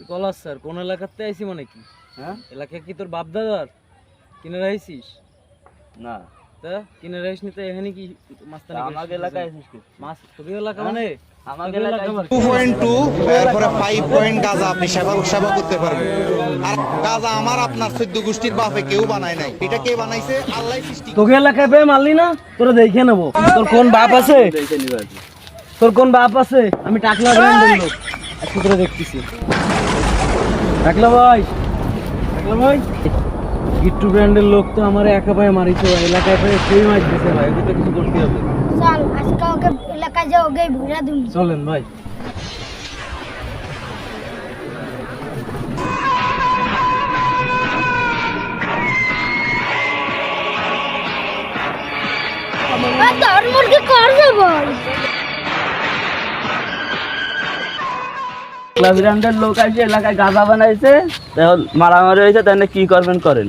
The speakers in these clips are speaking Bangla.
কলাস স্যার কোন এলাকাতে আইছি মানে কি? হ্যাঁ, এলাকা কি তোর বাপ দাদার কিনে রাইছিস? না তা কিনে রাইসনি তো এখানে কি মাস্তানি আমাদের এলাকায় আইছিস কি? মাছ তোর এলাকা মানে আমাদের এলাকা 2.2 এরপরে 5 পয়েন্ট গাঁজা আপনি সেবা করতে পারবেন। আর গাঁজা আমার আপনার 14 গোষ্ঠীর বাপে কেউ বানায় নাই। এটা কে বানাইছে? আল্লাহই সৃষ্টি। তোকে এলাকায় পেয়ে মারলি না? তোরা দেখে নেবো তোর কোন বাপ আছে, তোর কোন বাপ আছে। আমি টাকলা ব্র্যান্ডের লোক, আজকে তোরা দেখতেছি। টাকলা ভাই, টাকলা ভাই, গিট্টু ব্র্যান্ডের লোক তো আমার একা পায়ে মারিছে, এলাকায় পেয়ে সেই মাছ দিছে ভাই। ওকে তো কিছু করতে হবে। চল আজকে ওকে এলাকায় যাও, ওকে ঘুরে দিন। চলেন ভাই। তোর মুরগি কর দেব। ব্র্যান্ডের লোক আসে এলাকায় গাঁজা বানাইছে, তখন মারামারি হয়েছে, তাহলে কি করবেন করেন।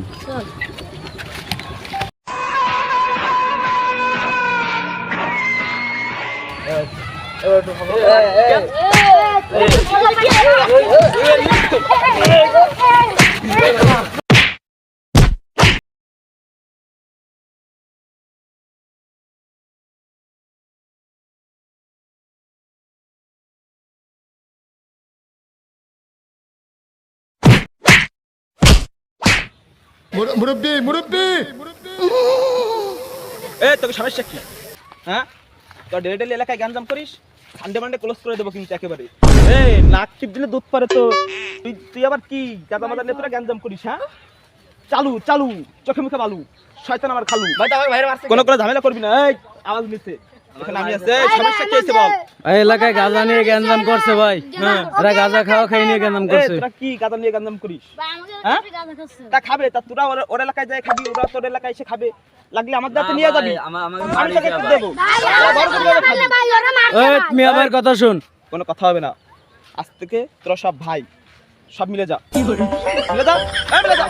মুরব্বি তোকে সমস্যা কি? হ্যাঁ, তোর ডেলি এলাকায় গ্যাঞ্জাম করিস, সানডে মানডে ক্লোজ করে দেবো কিন্তু একেবারে। নাক টিপ দিলে দুধ পারে তো। তুই আবার কি গাঁজা মাদা নিয়ে তোরা গ্যাঞ্জাম করিস? হ্যাঁ, চালু চালু, চোখে মুখে বালু, শয়তান আমার খালু। কোনো ঝামেলা করবি না। এই আওয়াজ নিচ্ছে, এখানে আমি আছে। সমস্যা কি হয়েছে বল? এই এলাকায় গাঁজা নিয়ে গ্যাঞ্জাম করছে ভাই। হ্যাঁ, এরা গাঁজা খাওয়া খাই নিয়ে গ্যাঞ্জাম করছে। তোরা কি গাঁজা নিয়ে গ্যাঞ্জাম করিস? হ্যাঁ, তা খাবে, তা তোরা ওর এলাকায় যায় খাবি, ওরা তোর এলাকায় এসে খাবে। লাগলে আমার দাঁতে নিয়ে যাবি, আমি তোকে একটু দেবো। তুমি আবার কথা শুন। কোনো কথা হবে না, আজ থেকে তোরা সব ভাই, সব মিলে যা। মিলে যা, মিলে যা।